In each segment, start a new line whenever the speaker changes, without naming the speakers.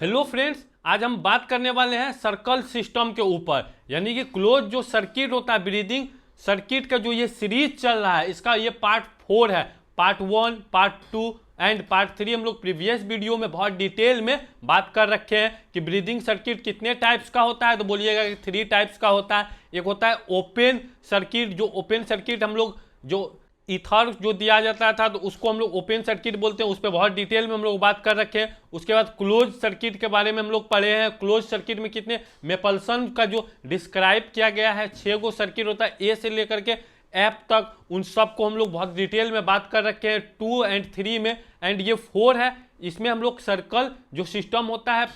Hello friends, आज हम बात करने वाले हैं सर्कल सिस्टम के ऊपर। यानी कि क्लोज जो सर्किट होता है, ब्रीदिंग सर्किट का जो ये सीरीज चल रहा है, इसका ये पार्ट 4 है। पार्ट 1, पार्ट 2 एंड पार्ट 3 हम लोग प्रीवियस वीडियो में बहुत डिटेल में बात कर रखे हैं कि ब्रीदिंग सर्किट कितने टाइप्स का होता है। तो बोलिएगा कि 3 टाइप्स का होता है। एक होता है ओपन सर्किट, जो ओपन सर्किट हम लोग जो ईथर जो दिया जाता था तो उसको हम लोग ओपन सर्किट बोलते हैं। उस पर बहुत डिटेल में हम लोग बात कर रखे हैं। उसके बाद क्लोज सर्किट के बारे में हम लोग पढ़े हैं। क्लोज सर्किट में कितने मेपल्सन का जो डिस्क्राइब किया गया है, 6 गो सर्किट होता है ए से लेकर के एफ तक, उन सब को हम लोग बहुत डिटेल में बात कर रखे हैं 2 एंड 3 में। एंड ये 4 है, इसमें हम लोग सर्कल जो सिस्टम होता है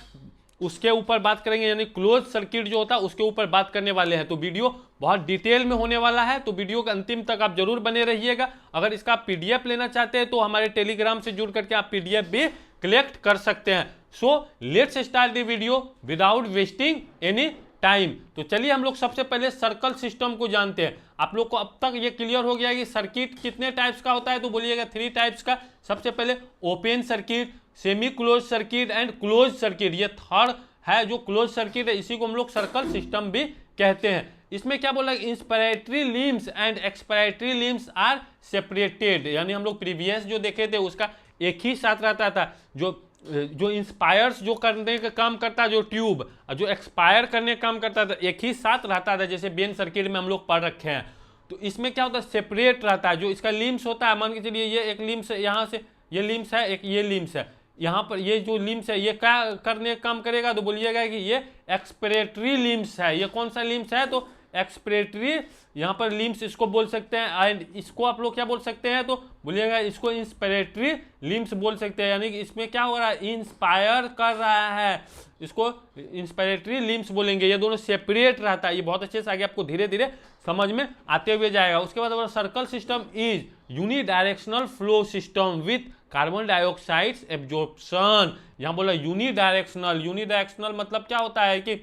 उसके ऊपर बात करेंगे, यानी क्लोज सर्किट जो होता है उसके ऊपर बात करने वाले हैं। तो वीडियो बहुत डिटेल में होने वाला है, तो वीडियो के अंतिम तक आप जरूर बने रहिएगा। अगर इसका पीडीएफ लेना चाहते हैं तो हमारे टेलीग्राम से जुड़ करके आप पीडीएफ भी कलेक्ट कर सकते हैं। So let's start the video without wasting any time. तो चलिए हम लोग सबसे पहले सर्कल सिस्टम को जानते हैं। आप लोग को अब तक ये क्लियर हो गया कि सर्किट कितने टाइप्स का होता है। तो बोलिएगा 3 टाइप्स का। सबसे पहले open circuit, semi close circuit and close circuit. ये थर्ड है जो क्लोज सर्किट है, इसी को हम लोग सर्कल सिस्टम भी कहते हैं। इसमें क्या बोला, inspiratory limbs and expiratory limbs are separated. यानी हम लोग प्रीवियस जो देखे थे उसका एक ही साथ रहता था। जो इंस्पायर्स जो करने का काम करता है, जो ट्यूब, और जो एक्सपायर करने का काम करता था, एक ही साथ रहता था। जैसे बेन सर्किट में हम लोग पढ़ रखे हैं। तो इसमें क्या होता है, सेपरेट रहता है। जो इसका लिम्स होता है, मान के चलिए ये एक लिम्स है, यहाँ से ये लिम्स है, एक ये लिम्स है। यहाँ पर ये जो लिम्स है ये क्या करने का काम करेगा, तो बोलिएगा कि ये एक्सपिरेटरी लिम्स है। ये कौन सा लिम्स है, तो एक्सपिरेटरी यहाँ पर लिम्स इसको बोल सकते हैं। एंड इसको आप लोग क्या बोल सकते हैं, तो बोलिएगा इसको इंस्पायरेटरी लिम्स बोल सकते हैं। यानी कि इसमें क्या हो रहा है, इंस्पायर कर रहा है, इसको इंस्पायरेटरी लिम्स बोलेंगे। ये दोनों सेपरेट रहता है। ये बहुत अच्छे से आगे आपको धीरे धीरे समझ में आते हुए जाएगा। उसके बाद circle system is unidirectional flow system with carbon dioxide absorption. यहाँ बोला यूनिडायरेक्शनल। यूनिडायरेक्शनल मतलब क्या होता है कि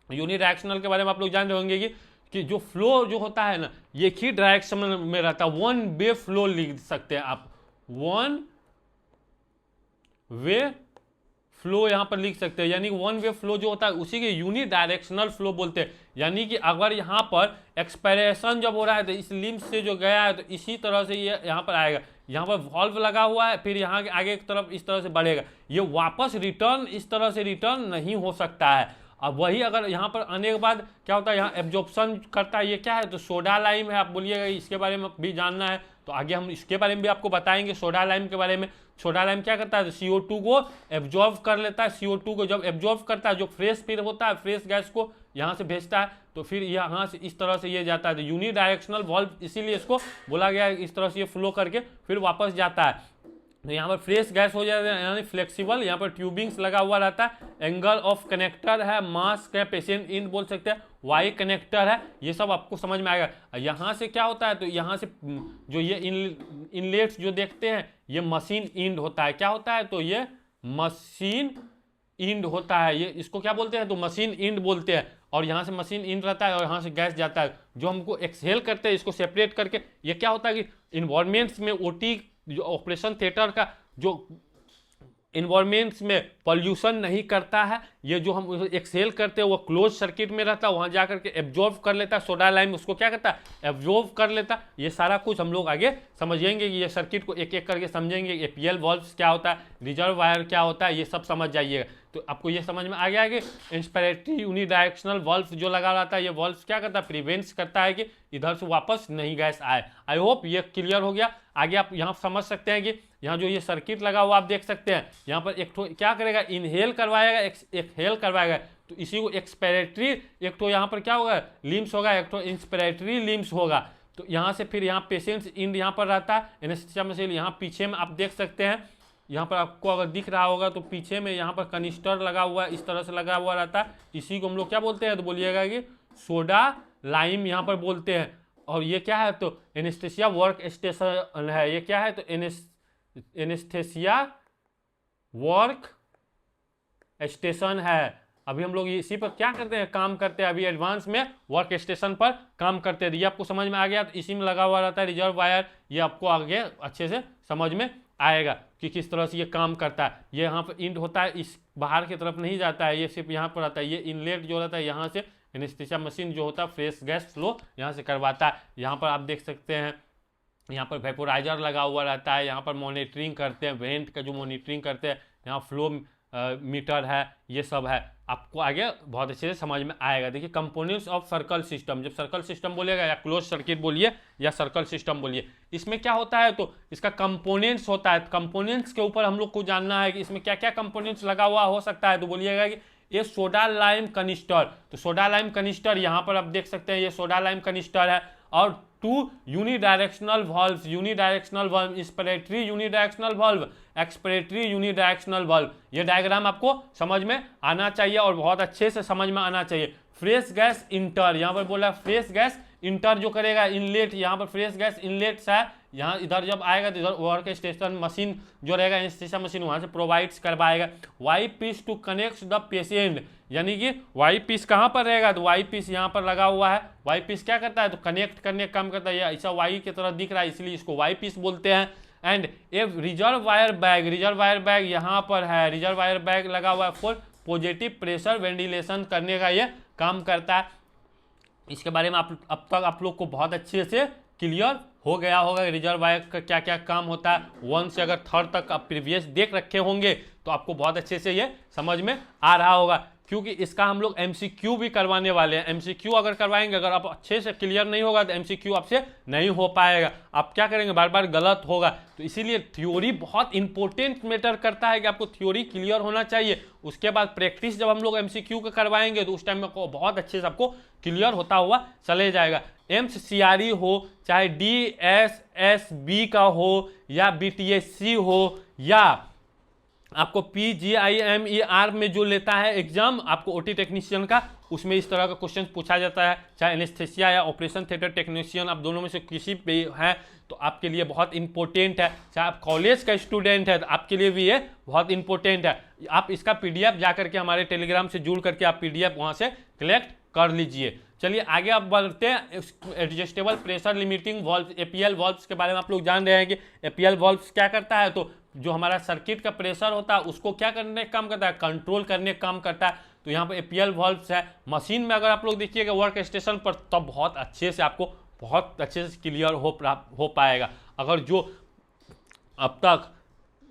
यूनिडायरेक्शनल के बारे में आप लोग जान रहे होंगे कि जो फ्लो जो होता है ना, ये एक ही डायरेक्शन में रहता है। वन वे फ्लो लिख सकते हैं आप, वन वे फ्लो यहां पर लिख सकते हैं। यानी वन वे फ्लो जो होता है उसी के यूनिडायरेक्शनल फ्लो बोलते हैं। यानी कि अगर यहां पर एक्सपायरेशन जब हो रहा है तो इस लिम्स से जो गया है तो इसी तरह से ये यहां पर आएगा। यहाँ पर वॉल्व लगा हुआ है, फिर यहाँ के आगे की तरफ इस तरह से बढ़ेगा। ये वापस रिटर्न इस तरह से रिटर्न नहीं हो सकता है। अब वही अगर यहाँ पर आने के बाद क्या होता है, यहाँ एब्जॉर्प्शन करता है। ये क्या है, तो सोडा लाइम है। आप बोलिएगा इसके बारे में भी जानना है तो आगे हम इसके बारे में भी आपको बताएंगे, सोडा लाइम के बारे में। सोडा लाइम क्या करता है, तो CO2 को एब्जॉर्व कर लेता है। CO2 को जब एब्जॉर्व करता है, जो फ्रेश फिर होता है, फ्रेश गैस को यहाँ से भेजता है, तो फिर यहाँ से इस तरह से ये जाता है। तो यूनिडायरेक्शनल वॉल्व, इसीलिए इसको बोला गया है। इस तरह से ये फ्लो करके फिर वापस जाता है। तो यहाँ पर फ्रेश गैस हो जाता है, यानी फ्लेक्सिबल। यहाँ पर ट्यूबिंग्स लगा हुआ रहता है। एंगल ऑफ कनेक्टर है, मास्क है, पेशेंट इन बोल सकते हैं, वाई कनेक्टर है। ये सब आपको समझ में आएगा। यहाँ से क्या होता है, तो यहाँ से जो ये इनलेट्स जो देखते हैं, ये मशीन इंड होता है। क्या होता है, तो ये मशीन इंड होता है। ये इसको क्या बोलते हैं, तो मशीन इंड बोलते हैं। और यहाँ से मशीन इंड रहता है और यहाँ से गैस जाता है। जो हमको एक्सहेल करते हैं, इसको सेपरेट करके, ये क्या होता है कि इन्वायरमेंट्स में ओटी जो ऑपरेशन थिएटर का जो इन्वायरमेंट्स में पॉल्यूशन नहीं करता है, ये जो हम एक्सहेल करते हैं वो क्लोज सर्किट में रहता है। वहाँ जाकर के एब्जॉर्व कर लेता है। सोडा लाइम उसको क्या करता है, एब्जॉर्व कर लेता है। ये सारा कुछ हम लोग आगे समझेंगे कि ये सर्किट को एक एक करके समझेंगे। एपीएल वॉल्व्स क्या होता है, रिजर्व वायर क्या होता है, ये सब समझ जाइएगा। तो आपको ये समझ में आ गया कि इंस्पायरेटरी यूनिडायरेक्शनल वॉल्व जो लगा रहता है, ये वॉल्व क्या करता है, प्रिवेंट्स करता है कि इधर से वापस नहीं गैस आए। आई होप ये क्लियर हो गया। आगे आप यहाँ समझ सकते हैं कि यहाँ जो ये सर्किट लगा हुआ आप देख सकते हैं, यहाँ पर एक तो क्या करेगा, इनहेल करवाएगा, एक्सहेल करवाएगा। तो इसी को एक्सपायरेटरी, एक तो यहाँ पर क्या होगा, लिम्स होगा, एक तो इंस्पायरेटरी लिम्स होगा। तो यहाँ से फिर यहाँ पेशेंट्स इंड यहाँ पर रहता है, एनेस्थीसिया मशीन। यहाँ पीछे में आप देख सकते हैं, यहाँ पर आपको अगर दिख रहा होगा तो पीछे में यहाँ पर कनिस्टर लगा हुआ है, इस तरह से लगा हुआ रहता है। इसी को हम लोग क्या बोलते हैं, तो बोलिएगा कि सोडा लाइम यहाँ पर बोलते हैं। और ये क्या है, तो एनेस्थीसिया वर्क स्टेशन है। ये क्या है, तो एनेस्थीसिया वर्क स्टेशन है। अभी हम लोग इसी पर क्या करते हैं, काम करते हैं। अभी एडवांस में वर्क स्टेशन पर काम करते हैं। ये आपको समझ में आ गया। तो इसी में लगा हुआ रहता है रिजर्व वायर। ये आपको आगे अच्छे से समझ में आएगा कि किस तरह से ये काम करता है। ये यहाँ पर इंड होता है, इस बाहर की तरफ नहीं जाता है, ये सिर्फ यहाँ पर आता है। ये इनलेट जो रहता है यहाँ से एनेस्थीसिया मशीन जो होता है फ्रेश गैस फ्लो यहाँ से करवाता है। यहाँ पर आप देख सकते हैं यहाँ पर वेपोराइजर लगा हुआ रहता है, यहाँ पर मॉनिटरिंग करते हैं, वेंट का जो मॉनिटरिंग करते हैं, यहाँ फ्लो मीटर है, ये सब है। आपको आगे बहुत अच्छे से समझ में आएगा। देखिए कंपोनेंट्स ऑफ सर्कल सिस्टम, जब सर्कल सिस्टम बोलेगा या क्लोज सर्किट बोलिए या सर्कल सिस्टम बोलिए, इसमें क्या होता है तो इसका कंपोनेंट्स होता है। कंपोनेंट्स के ऊपर हम लोग को जानना है कि इसमें क्या क्या कंपोनेंट्स लगा हुआ हो सकता है। तो बोलिएगा कि ये सोडा लाइम कनिस्टर, तो सोडा लाइम कनिस्टर यहाँ पर आप देख सकते हैं ये सोडा लाइम कनिस्टर है। और 2 unidirectional valves, unidirectional valve, inspiratory unidirectional valve, expiratory unidirectional valve. ये डायग्राम आपको समझ में आना चाहिए और बहुत अच्छे से समझ में आना चाहिए। फ्रेश गैस इंटर, यहाँ पर बोला फ्रेश गैस इंटर जो करेगा इनलेट, यहाँ पर फ्रेश गैस इनलेट है, यहाँ इधर जब आएगा तो इधर वर्क स्टेशन मशीन जो रहेगा एनेस्थीसिया मशीन वहाँ से प्रोवाइड्स करवाएगा। Y piece to connect the patient, यानी कि वाई पीस कहाँ पर रहेगा तो वाई पीस यहाँ पर लगा हुआ है। वाई पीस क्या करता है तो कनेक्ट करने का काम करता है, ऐसा वाई की तरह दिख रहा है इसलिए इसको वाई पीस बोलते हैं। And a reserve wire bag, reserve wire bag यहाँ पर है, रिजर्व वायर बैग लगा हुआ है फॉर पॉजिटिव प्रेशर वेंटिलेशन करने का ये काम करता है। इसके बारे में अब तक आप लोग को बहुत अच्छे से क्लियर हो गया होगा रिजर्व वायर का क्या क्या काम होता है। 1 से अगर 3rd तक आप प्रीवियस देख रखे होंगे तो आपको बहुत अच्छे से ये समझ में आ रहा होगा, क्योंकि इसका हम लोग MCQ भी करवाने वाले हैं। MCQ अगर करवाएंगे, अगर आप अच्छे से क्लियर नहीं होगा तो MCQ आपसे नहीं हो पाएगा, आप क्या करेंगे बार बार गलत होगा। तो इसीलिए थ्योरी बहुत इंपॉर्टेंट मैटर करता है कि आपको थ्योरी क्लियर होना चाहिए। उसके बाद प्रैक्टिस जब हम लोग MCQ का करवाएंगे तो उस टाइम में बहुत अच्छे से आपको क्लियर होता हुआ चले जाएगा। एम्स CRE हो, चाहे DSSB का हो या BTSC हो, या आपको PGIMER में जो लेता है एग्जाम आपको OT टेक्नीशियन का, उसमें इस तरह का क्वेश्चन पूछा जाता है। चाहे एनेस्थीसिया या ऑपरेशन थिएटर टेक्नीशियन, आप दोनों में से किसी पे है तो आपके लिए बहुत इंपॉर्टेंट है। चाहे आप कॉलेज का स्टूडेंट है तो आपके लिए भी ये बहुत इंपॉर्टेंट है। आप इसका PDF जा करके हमारे टेलीग्राम से जुड़ करके आप PDF वहाँ से कलेक्ट कर लीजिए। चलिए आगे आप बढ़ते हैं। Adjustable pressure limiting valve, APL valves के बारे में आप लोग जान रहे हैं कि APL वाल्व्स क्या करता है तो जो हमारा सर्किट का प्रेशर होता है उसको क्या करने का काम करता है, कंट्रोल करने का काम करता है। तो यहाँ पर APL वाल्व्स है। मशीन में अगर आप लोग देखिएगा वर्क स्टेशन पर तब तो बहुत अच्छे से आपको बहुत अच्छे से क्लियर हो पाएगा। अगर जो अब तक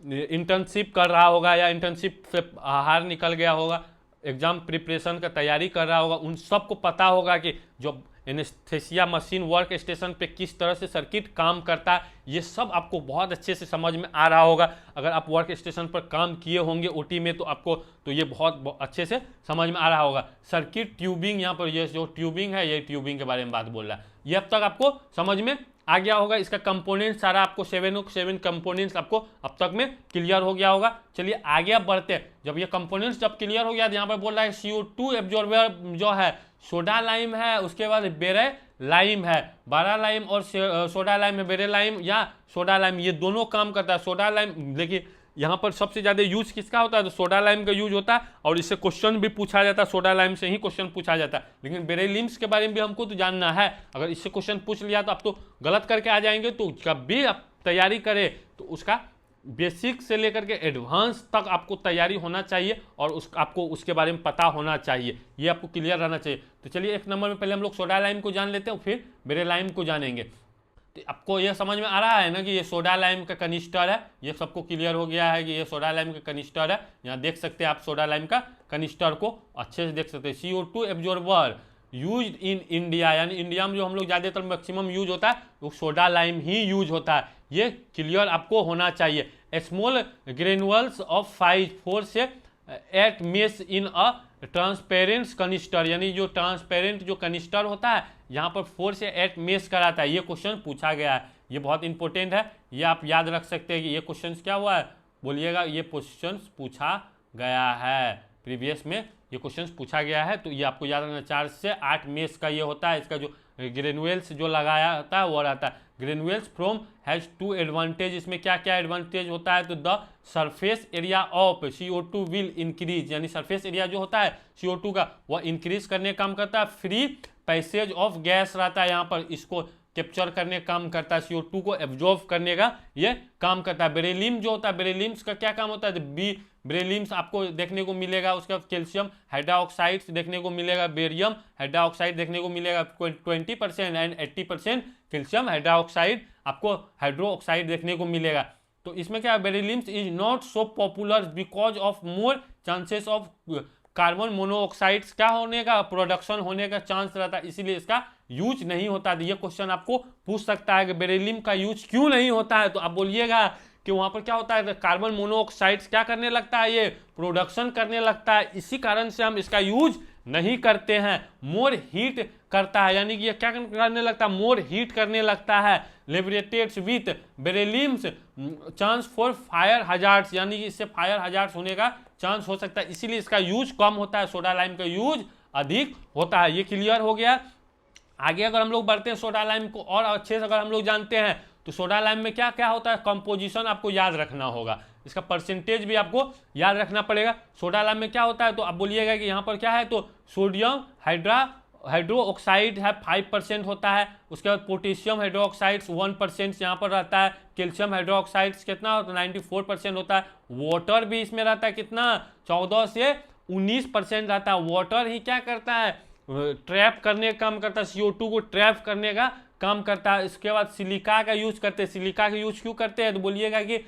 इंटर्नशिप कर रहा होगा या इंटर्नशिप से बाहर निकल गया होगा, एग्जाम प्रिपरेशन का तैयारी कर रहा होगा, उन सबको पता होगा कि जो एनेस्थीसिया मशीन वर्क स्टेशन पे किस तरह से सर्किट काम करता है, ये सब आपको बहुत अच्छे से समझ में आ रहा होगा। अगर आप वर्क स्टेशन पर काम किए होंगे OT में तो आपको तो ये बहुत अच्छे से समझ में आ रहा होगा। सर्किट ट्यूबिंग, यहाँ पर ये जो ट्यूबिंग है ये ट्यूबिंग के बारे में बात बोल रहा है, ये अब तक आपको समझ में आ गया होगा। इसका कंपोनेंट सारा आपको 7 कंपोनेंट्स आपको अब तक में क्लियर हो गया होगा। चलिए आगे अब बढ़ते हैं। जब ये कंपोनेंट्स जब क्लियर हो गया तो यहाँ पर बोल रहा है CO2 एब्जॉर्बर जो है सोडा लाइम है, उसके बाद बेरे लाइम है, बारा लाइम और सोडा लाइम है, बेरे लाइम या सोडा लाइम, ये दोनों काम करता है। सोडा लाइम देखिए यहाँ पर सबसे ज़्यादा यूज किसका होता है तो सोडा लाइम का यूज होता है, और इससे क्वेश्चन भी पूछा जाता है, सोडा लाइम से ही क्वेश्चन पूछा जाता है। लेकिन बेरेलिम्स के बारे में भी हमको तो जानना है, अगर इससे क्वेश्चन पूछ लिया तो आप तो गलत करके आ जाएंगे। तो जब भी आप तैयारी करें तो उसका बेसिक से लेकर के एडवांस तक आपको तैयारी होना चाहिए और आपको उसके बारे में पता होना चाहिए, ये आपको क्लियर रहना चाहिए। तो चलिए 1 नंबर में पहले हम लोग सोडा लाइम को जान लेते हैं, फिर बेरेलाइम को जानेंगे। तो आपको यह समझ में आ रहा है ना कि ये सोडा लाइम का कनिस्टर है, ये सबको क्लियर हो गया है कि ये सोडा लाइम का कनिस्टर है। यहाँ देख सकते हैं आप सोडा लाइम का कनिस्टर को अच्छे से देख सकते हैं। CO2 absorber used in India, यानी इंडिया में जो हम लोग ज़्यादातर मैक्सिमम यूज होता है वो सोडा लाइम ही यूज होता है, ये क्लियर आपको होना चाहिए। स्मॉल ग्रेनुअल्स ऑफ 4 से 8 mess in a transparent canister, यानी जो ट्रांसपेरेंट जो कनिस्टर होता है यहाँ पर 4 से 8 मेस कराता है, ये क्वेश्चन पूछा गया है, ये बहुत इंपॉर्टेंट है, ये आप याद रख सकते हैं कि ये क्वेश्चन क्या हुआ है, बोलिएगा ये क्वेश्चन पूछा गया है, प्रीवियस में ये क्वेश्चन पूछा गया है। तो ये आपको याद रखना 4 से 8 मेस का ये होता है, इसका जो ग्रेनुअल्स जो लगाया होता है वो रहता है। ग्रेनुअल्स फ्रॉम हैज 2 एडवांटेज, इसमें क्या क्या एडवांटेज होता है तो the surface area of CO2 will increase, यानी सरफेस एरिया जो होता है CO2 का वह इंक्रीज करने का काम करता है। फ्री पैसेज ऑफ गैस रहता है यहाँ पर, इसको कैप्चर करने का काम करता है, CO2 को एब्जॉर्ब करने का ये काम करता है। बेरेलिम जो होता है, बेरेलिम्स का क्या काम होता है, बेरिलियम्स आपको देखने को मिलेगा, उसके बाद कैल्शियम हाइड्रोक्साइड्स देखने को मिलेगा, बेरियम हाइड्रोक्साइड देखने को मिलेगा 20% एंड 80% कैल्शियम हाइड्रोक्साइड आपको हाइड्रोक्साइड देखने को मिलेगा। तो इसमें क्या, berylliums is not so popular because of more chances of carbon monoxides क्या होने का, प्रोडक्शन होने का चांस रहता है, इसीलिए इसका यूज नहीं होता। ये क्वेश्चन आपको पूछ सकता है कि बेरिलियम का यूज क्यों नहीं होता है, तो आप बोलिएगा कि वहां पर क्या होता है, कार्बन मोनोऑक्साइड्स क्या करने लगता है, ये प्रोडक्शन करने लगता है, इसी कारण से हम इसका यूज नहीं करते हैं। मोर हीट करता है, यानी कि ये क्या करने लगता है, मोर हीट करने लगता है। Liberateds with berylliums chance for fire hazards, यानी कि इससे फायर हजार्ड्स होने का चांस हो सकता है, इसीलिए इसका यूज कम होता है, सोडा लाइम का यूज अधिक होता है। ये क्लियर हो गया। आगे अगर हम लोग बढ़ते हैं सोडा लाइम को और अच्छे से अगर हम लोग जानते हैं तो सोडा लाइम में क्या क्या होता है, कंपोजिशन आपको याद रखना होगा, इसका परसेंटेज भी आपको याद रखना पड़ेगा। सोडा लाइम में क्या होता है, तो आप बोलिएगा कि यहाँ पर क्या है, तो सोडियम हाइड्रोक्साइड है 5% होता है, उसके बाद पोटेशियम हाइड्रोक्साइड्स 1% यहाँ पर रहता है, कैल्शियम हाइड्रोक्साइड्स कितना होता है 94% होता है, वाटर भी इसमें रहता है कितना 14 से 19% रहता है। वाटर ही क्या करता है, ट्रैप करने का काम करता है, CO2 को ट्रैप करने का काम करता है। इसके बाद सिलिका का यूज करते हैं, सिलिका का यूज क्यों करते हैं, तो बोलिएगा कि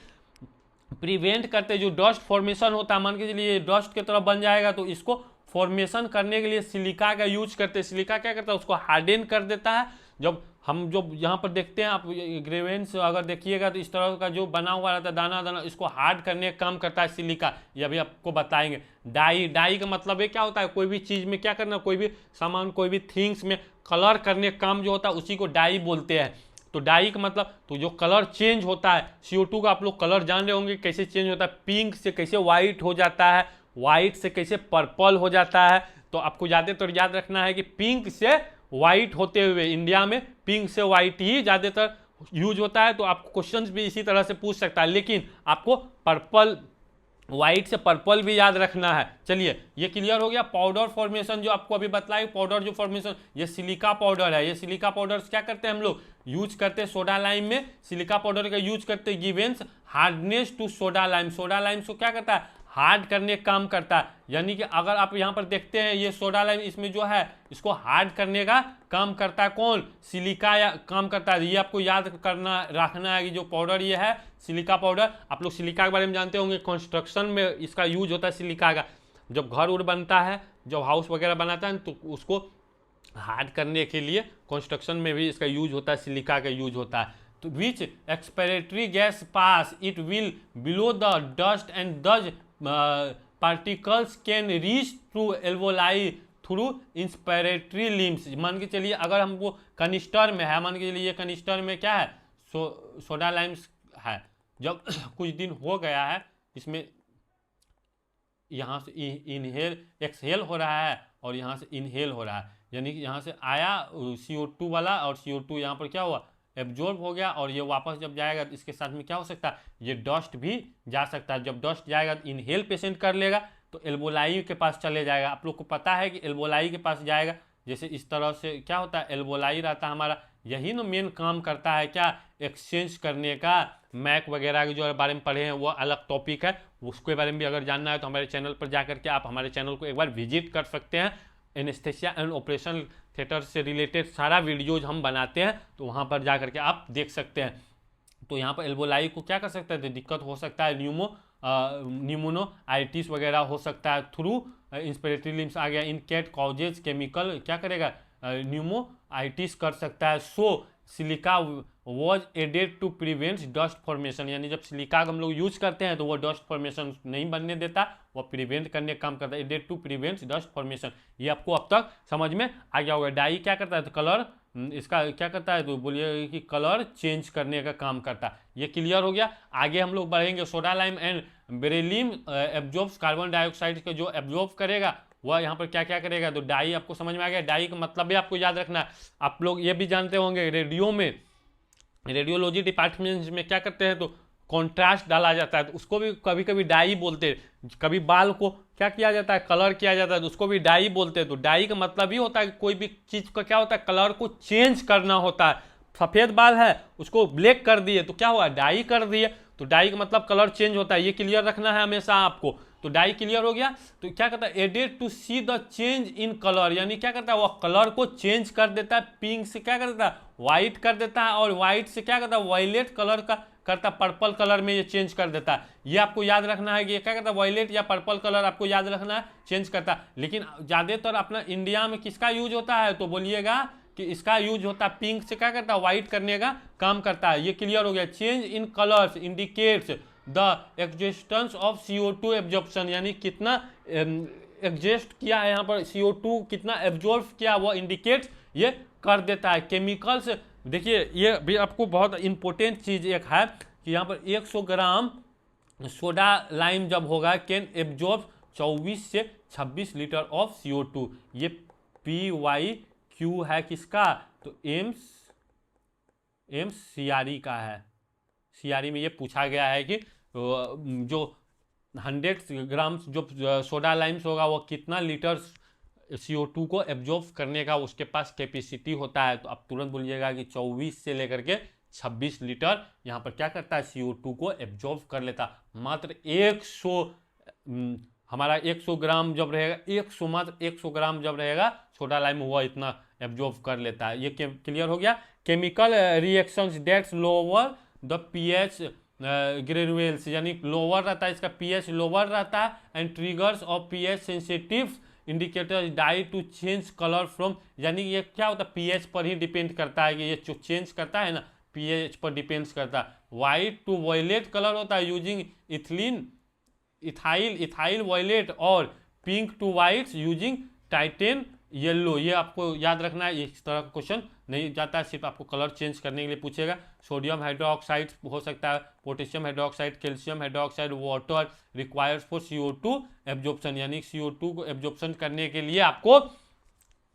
प्रिवेंट करते हैं जो डस्ट फॉर्मेशन होता है, मान के चलिए डस्ट की तरफ बन जाएगा तो इसको फॉर्मेशन करने के लिए सिलिका का यूज करते हैं। सिलिका क्या करता है, उसको हार्डन कर देता है। जब हम जो यहाँ पर देखते हैं आप ग्रेवेंस अगर देखिएगा तो इस तरह का जो बना हुआ रहता है दाना दाना, इसको हार्ड करने का काम करता है सिलिका, ये अभी आपको बताएंगे। डाई का मतलब ये क्या होता है, कोई भी चीज़ में क्या करना, कोई भी सामान कोई भी थिंग्स में कलर करने का काम जो होता है उसी को डाई बोलते हैं। तो डाई का मतलब तो जो कलर चेंज होता है, CO2 का आप लोग कलर जान रहे होंगे कैसे चेंज होता है, पिंक से कैसे व्हाइट हो जाता है, व्हाइट से कैसे पर्पल हो जाता है। तो आपको ज़्यादातर याद रखना है कि पिंक से व्हाइट होते हुए, इंडिया में पिंक से व्हाइट ही ज़्यादातर यूज होता है। तो आपको क्वेश्चंस भी इसी तरह से पूछ सकता है, लेकिन आपको पर्पल व्हाइट से पर्पल भी याद रखना है। चलिए ये क्लियर हो गया। पाउडर फॉर्मेशन जो आपको अभी बतलाए, पाउडर जो फॉर्मेशन, ये सिलिका पाउडर है। ये सिलिका पाउडर क्या करते हैं हम लोग, यूज करते हैं सोडा लाइम में, सिलिका पाउडर का यूज करते हैं, Givens hardness to soda lime. Soda lime को क्या करता है, हार्ड करने का काम करता है। यानी कि अगर आप यहाँ पर देखते हैं ये सोडा लाइम, इसमें जो है इसको हार्ड करने का काम करता है कौन, सिलिका या काम करता है। ये आपको याद करना रखना है कि जो पाउडर ये है सिलिका पाउडर, आप लोग सिलिका के बारे में जानते होंगे, कंस्ट्रक्शन में इसका यूज होता है सिलिका का। जब घर उर बनता है, जब हाउस वगैरह बनाता है तो उसको हार्ड करने के लिए कंस्ट्रक्शन में भी इसका यूज होता है, सिलिका का यूज होता है। तो which expiratory gas pass it will below the dust and those particles can reach through alveoli through inspiratory limbs. मान के चलिए अगर हमको कनिस्टर में है, मान के चलिए ये कनिस्टर में क्या है, सोडा लाइम्स है, जब कुछ दिन हो गया है इसमें यहाँ से इनहेल एक्सहेल हो रहा है और यहाँ से इनहेल हो रहा है, यानी कि यहाँ से आया CO2 वाला और CO2 यहाँ पर क्या हुआ, एब्जॉर्ब हो गया, और ये वापस जब जाएगा तो इसके साथ में क्या हो सकता है, ये डस्ट भी जा सकता है। जब डस्ट जाएगा तो इनहेल पेशेंट कर लेगा तो एल्वोलाई के पास चले जाएगा। आप लोग को पता है कि एल्वोलाई के पास जाएगा, जैसे इस तरह से क्या होता है, एल्वोलाई रहता है हमारा, यही ना मेन काम करता है क्या, एक्सचेंज करने का। मैक वगैरह के जो बारे में पढ़े हैं वो अलग टॉपिक है, उसके बारे में भी अगर जानना है तो हमारे चैनल पर जाकर के आप हमारे चैनल को एक बार विजिट कर सकते हैं। एनेस्थेसिया एंड ऑपरेशन थिएटर से रिलेटेड सारा वीडियोज हम बनाते हैं, तो वहाँ पर जा करके आप देख सकते हैं। तो यहाँ पर एल्वोलाई को क्या कर सकता है, दिक्कत हो सकता है, न्यूमोनाइटिस वगैरह हो सकता है थ्रू इंस्पिरेटरी लिम्स आ गया। इन कैट कॉजेज केमिकल क्या करेगा, न्यूमोनाइटिस कर सकता है। So silica was added to prevent dust formation, यानी जब सिलिका का हम लोग यूज करते हैं तो वो डस्ट फॉर्मेशन नहीं बनने देता, वो प्रिवेंट करने का काम करता है, added to prevent dust formation. ये आपको अब तक समझ में आ गया होगा। डाई क्या करता है, तो कलर इसका क्या करता है, तो बोलिए कि कलर चेंज करने का काम करता है। ये क्लियर हो गया। आगे हम लोग बढ़ेंगे। Soda lime and beryllium absorbs carbon dioxide के जो एब्जॉर्ब करेगा वह यहाँ पर क्या क्या करेगा, तो डाई आपको समझ में आ गया। डाई का मतलब भी आपको याद रखना है। आप लोग ये भी जानते होंगे रेडियो में, रेडियोलॉजी डिपार्टमेंट में क्या करते हैं, तो कॉन्ट्रास्ट डाला जाता है, तो उसको भी कभी कभी डाई बोलते हैं। कभी बाल को क्या किया जाता है, कलर किया जाता है, तो उसको भी डाई बोलते हैं। तो डाई का मतलब ही होता है कि कोई भी चीज़ का क्या होता है, कलर को चेंज करना होता है। सफ़ेद बाल है उसको ब्लैक कर दिए तो क्या हुआ, डाई कर दिए, तो डाई का मतलब कलर चेंज होता है। ये क्लियर रखना है हमेशा आपको। तो डाई क्लियर हो गया। तो क्या करता है, added to see the change in colour, यानी क्या करता है वो कलर को चेंज कर देता है, पिंक से क्या कर देता है व्हाइट कर देता है, और व्हाइट से क्या करता है वायलेट कलर का करता है, पर्पल कलर में ये चेंज कर देता है। ये आपको याद रखना है कि ये क्या करता है वायलेट या पर्पल कलर आपको याद रखना है, चेंज करता है। लेकिन ज़्यादातर अपना इंडिया में किसका यूज होता है, तो बोलिएगा कि इसका यूज होता है पिंक से क्या करता है व्हाइट करने का काम करता है। ये क्लियर हो गया। Change in colours indicates the existence of CO2 absorption, यानी कितना एग्जिस्ट किया है यहाँ पर CO2 कितना एब्जॉर्ब किया वो इंडिकेट्स ये कर देता है। केमिकल्स देखिए ये भी आपको बहुत इंपॉर्टेंट चीज एक है कि यहाँ पर 100 ग्राम सोडा लाइम जब होगा कैन एब्जॉर्ब 24 से 26 लीटर ऑफ CO2। ये PYQ है किसका, तो एम्स CRE का है। CRE में ये पूछा गया है कि जो 100 ग्राम जो सोडा लाइम्स होगा वो कितना लीटर CO2 को एब्जॉर्ब करने का उसके पास कैपेसिटी होता है। तो आप तुरंत बोलिएगा कि 24 से लेकर के 26 लीटर यहाँ पर क्या करता है CO2 को एब्जॉर्ब कर लेता। मात्र 100 हमारा 100 ग्राम जब रहेगा, 100 मात्र 100 ग्राम जब रहेगा सोडा लाइम हुआ इतना एब्जॉर्ब कर लेता है। ये क्लियर हो गया। Chemical reactions that's lower the pH granules, यानी लोअर रहता है इसका pH लोअर रहता है, and triggers off pH sensitive indicator dye to change colour from, यानी ये क्या होता है pH पर ही डिपेंड करता है कि ये जो चेंज करता है ना pH पर डिपेंड्स करता है। वाइट टू वॉयलेट कलर होता है यूजिंग इथाइल वॉयलेट, और pink to white using titan yellow. ये आपको याद रखना है, इस तरह का क्वेश्चन नहीं जाता है, सिर्फ आपको कलर चेंज करने के लिए पूछेगा। सोडियम हाइड्रोक्साइड हो सकता है, potassium hydroxide, calcium hydroxide, water requires for CO2 absorption, यानी CO2 को एब्जॉर्प्शन करने के लिए आपको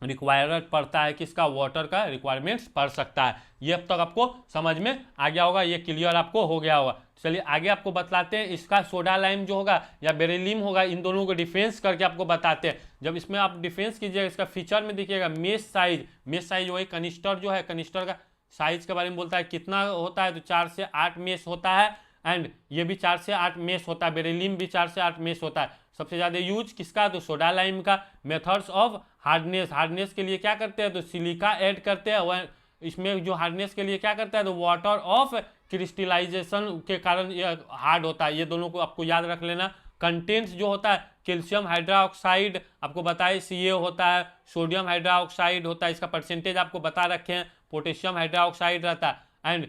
रिक्वायरमेंट पड़ता है किसका, वाटर का रिक्वायरमेंट्स पड़ सकता है। ये अब तक आपको समझ में आ गया होगा, ये क्लियर आपको हो गया होगा। चलिए आगे आपको बताते हैं इसका सोडा लाइम जो होगा या बेरिलियम होगा, इन दोनों को डिफेंस करके आपको बताते हैं। जब इसमें आप डिफेंस कीजिएगा इसका फीचर में देखिएगा मेश साइज वही कनिस्टर जो है, कनिस्टर का साइज के बारे में बोलता है कितना होता है, तो 4 से 8 मेश होता है, एंड ये भी 4 से 8 मेश होता है, बेरिलियम भी 4 से 8 मेश होता है। सबसे ज़्यादा यूज किसका, तो सोडा लाइम का। मेथड्स ऑफ हार्डनेस के लिए क्या करते हैं, तो सिलिका ऐड करते हैं, वह इसमें जो हार्डनेस के लिए क्या करता है, तो वाटर ऑफ क्रिस्टलाइजेशन के कारण ये हार्ड होता है। ये दोनों को आपको याद रख लेना। कंटेंट्स जो होता है कैल्शियम हाइड्रोक्साइड आपको बताए Ca होता है, सोडियम हाइड्रोक्साइड होता है, इसका परसेंटेज आपको बता रखे हैं, पोटेशियम हाइड्रोक्साइड रहता है, एंड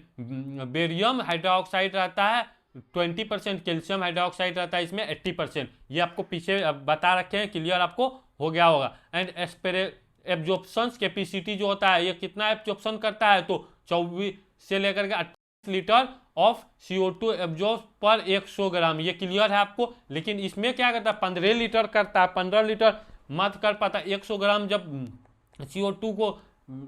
बेरियम हाइड्रोक्साइड रहता है 20%, कैल्शियम हाइड्रोक्साइड रहता है इसमें 80%। ये आपको पीछे बता रखे हैं, क्लियर आपको हो गया होगा। एंड एब्जॉर्प्शन कैपेसिटी जो होता है ये कितना एब्जॉर्प्शन करता है, तो 24 से लेकर के 28 लीटर ऑफ CO2 एब्जॉर्ब पर 100 ग्राम। ये क्लियर है आपको। लेकिन इसमें क्या करता है 15 लीटर करता है, 15 लीटर मत कर पाता। 100 ग्राम जब CO2 को,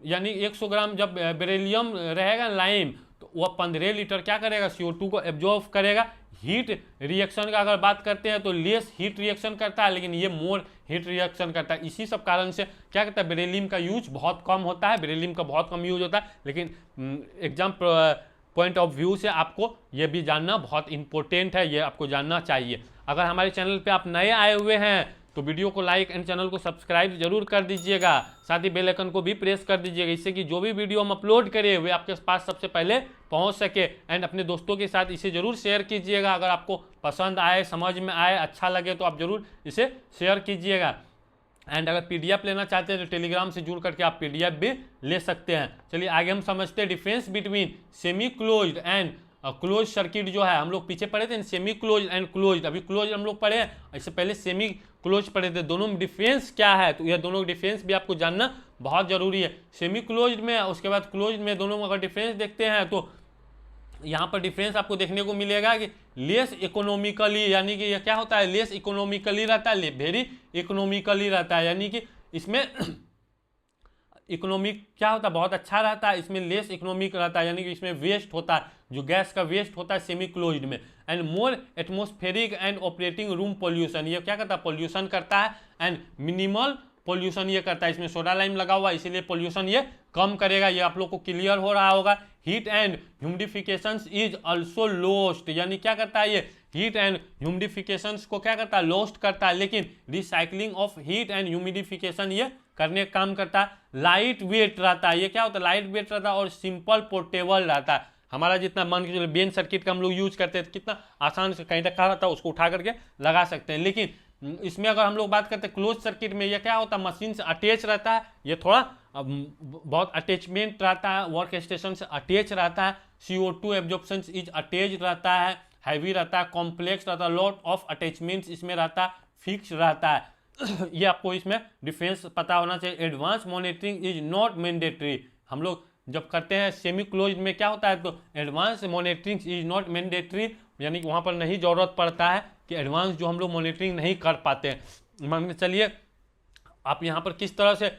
यानी 100 ग्राम जब बेरिलियम रहेगा लाइम, तो वह 15 लीटर क्या करेगा CO2 को एब्जॉर्ब करेगा। हीट रिएक्शन का अगर बात करते हैं तो लेस हीट रिएक्शन करता है, लेकिन ये मोर हीट रिएक्शन करता है। इसी सब कारण से क्या कहता है बेरिलियम का यूज बहुत कम होता है, बेरिलियम का बहुत कम यूज होता है। लेकिन एग्जाम पॉइंट ऑफ व्यू से आपको ये भी जानना बहुत इंपॉर्टेंट है, ये आपको जानना चाहिए। अगर हमारे चैनल पे आप नए आए हुए हैं तो वीडियो को लाइक एंड चैनल को सब्सक्राइब जरूर कर दीजिएगा, साथ ही बेल आइकन को भी प्रेस कर दीजिएगा, इससे कि जो भी वीडियो हम अपलोड करें वे आपके पास सबसे पहले पहुंच सके। एंड अपने दोस्तों के साथ इसे जरूर शेयर कीजिएगा। अगर आपको पसंद आए, समझ में आए, अच्छा लगे तो आप जरूर इसे शेयर कीजिएगा। एंड अगर PDF लेना चाहते हैं तो टेलीग्राम से जुड़ करके आप PDF भी ले सकते हैं। चलिए आगे हम समझते हैं difference between semi closed end close circuit. जो है हम लोग पीछे पढ़े थे सेमी क्लोज एंड क्लोज, अभी क्लोज हम लोग पढ़े हैं, इससे पहले सेमी क्लोज पढ़े थे। दोनों में डिफरेंस क्या है, तो यह दोनों डिफरेंस भी आपको जानना बहुत जरूरी है। सेमी क्लोज में उसके बाद क्लोज में दोनों में अगर डिफरेंस देखते हैं तो यहाँ पर डिफरेंस आपको देखने को मिलेगा कि लेस इकोनॉमिकली, यानी कि यह क्या होता है लेस इकोनॉमिकली रहता है, वेरी इकोनॉमिकली रहता है, यानी कि इसमें इकोनॉमिक क्या होता है बहुत अच्छा रहता है, इसमें लेस इकोनॉमिक रहता है, यानी कि इसमें वेस्ट होता है, जो गैस का वेस्ट होता है सेमी क्लोज्ड में। And more atmospheric and operating room pollution, ये क्या करता है पोल्यूशन करता है, एंड मिनिमल पोल्यूशन ये करता है। इसमें सोडा लाइम लगा हुआ है इसीलिए पोल्यूशन ये कम करेगा, ये आप लोग को क्लियर हो रहा होगा। Heat and humidification is also lost, यानी क्या करता है ये हीट एंड ह्यूमिडिफिकेशन को क्या करता है, लॉस्ट करता है, लेकिन recycling of heat and humidification ये करने का काम करता है। लाइट वेट रहता है, ये क्या होता है, लाइट वेट रहता है और सिंपल पोर्टेबल रहता है। हमारा जितना मान के चलो बेन सर्किट का हम लोग यूज करते हैं तो कितना आसान से कहीं तक कहा रहता है, उसको उठा करके लगा सकते हैं। लेकिन इसमें अगर हम लोग बात करते हैं क्लोज सर्किट में, ये क्या होता है, मशीन से अटैच रहता है, ये थोड़ा बहुत अटैचमेंट रहता है, वर्क स्टेशन से अटैच रहता है, CO2 एब्जॉर्प्शन इज अटैच रहता है, हैवी रहता है, कॉम्प्लेक्स रहता है, लॉट ऑफ अटैचमेंट्स इसमें रहता है, फिक्स रहता है। ये आपको इसमें डिफरेंस पता होना चाहिए। Advance monitoring is not mandatory, हम लोग जब करते हैं सेमी क्लोज में क्या होता है, तो advance monitoring is not mandatory, यानी कि वहाँ पर नहीं जरूरत पड़ता है कि एडवांस जो हम लोग मॉनिटरिंग नहीं कर पाते हैं। मान के चलिए आप यहाँ पर किस तरह से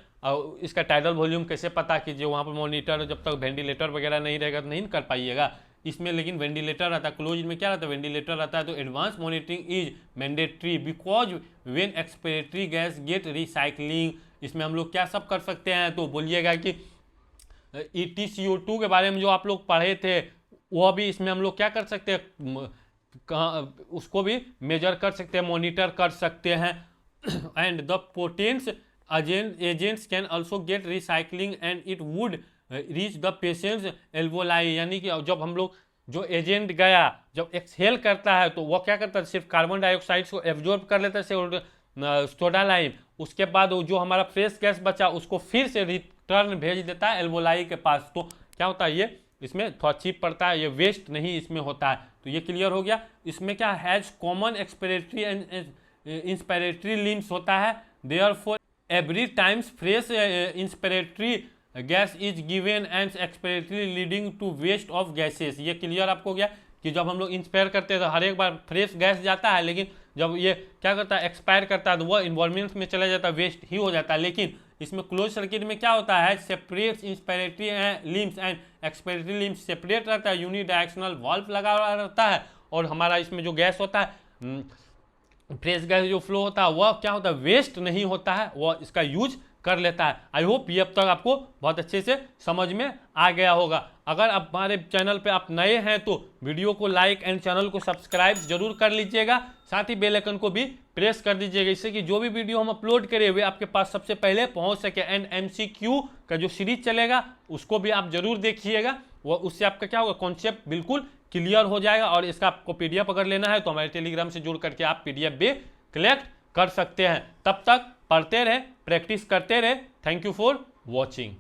इसका टाइडल वॉल्यूम कैसे पता कीजिए, वहाँ पर मॉनिटर जब तक वेंटिलेटर वगैरह नहीं रहेगा तो नहीं कर पाइएगा। इसमें लेकिन वेंटिलेटर रहता है, क्लोज में क्या रहता है, वेंटिलेटर रहता है। तो advance monitoring is mandatory because when expiratory gas get recycling, इसमें हम लोग क्या सब कर सकते हैं, तो बोलिएगा कि EtCO2 के बारे में जो आप लोग पढ़े थे वह भी इसमें हम लोग क्या कर सकते हैं, उसको भी मेजर कर सकते हैं, मॉनिटर कर सकते हैं। And the potence agents can also get recycling and it would reach the patients alveoli, यानी कि जब हम लोग जो एजेंट गया जब एक्सहेल करता है तो वह क्या करता है, सिर्फ कार्बन डाइऑक्साइड को एब्जॉर्ब कर लेता है सोडा लाइम, उसके बाद जो हमारा फ्रेश गैस बचा उसको फिर से रिटर्न भेज देता है एल्वोलाई के पास। तो क्या होता है, ये इसमें थोड़ा चीप पड़ता है, ये वेस्ट नहीं इसमें होता है। तो ये क्लियर हो गया। इसमें क्या has common expiratory and inspiratory limbs होता है, therefore every times fresh inspiratory gas is given and expiratory leading to waste of gases. ये क्लियर आपको हो गया कि जब हम लोग इंस्पायर करते हैं तो हर एक बार फ्रेश गैस जाता है, लेकिन जब ये क्या करता है, एक्सपायर करता है तो वह इन्वायरमेंट में चला जाता है, वेस्ट ही हो जाता है। लेकिन इसमें क्लोज सर्किट में क्या होता है, separate inspiratory limbs and expiratory limbs separate रहता है, यूनिडायरेक्शनल वाल्व लगा हुआ रहता है, और हमारा इसमें जो गैस होता है, फ्रेश गैस जो फ्लो होता है वह क्या होता है, वेस्ट नहीं होता है, वह इसका यूज कर लेता है। आई होप ये अब तक आपको बहुत अच्छे से समझ में आ गया होगा। अगर आप हमारे चैनल पे आप नए हैं तो वीडियो को लाइक एंड चैनल को सब्सक्राइब जरूर कर लीजिएगा, साथ ही बेल आइकन को भी प्रेस कर दीजिएगा, इससे कि जो भी वीडियो हम अपलोड करें वे आपके पास सबसे पहले पहुंच सके। एंड MCQ का जो सीरीज चलेगा उसको भी आप जरूर देखिएगा, वो उससे आपका क्या होगा, कॉन्सेप्ट बिल्कुल क्लियर हो जाएगा। और इसका आपको PDF अगर लेना है तो हमारे टेलीग्राम से जुड़ करके आप PDF भी कलेक्ट कर सकते हैं। तब तक पढ़ते रहे, प्रैक्टिस करते रहे। Thank you for watching.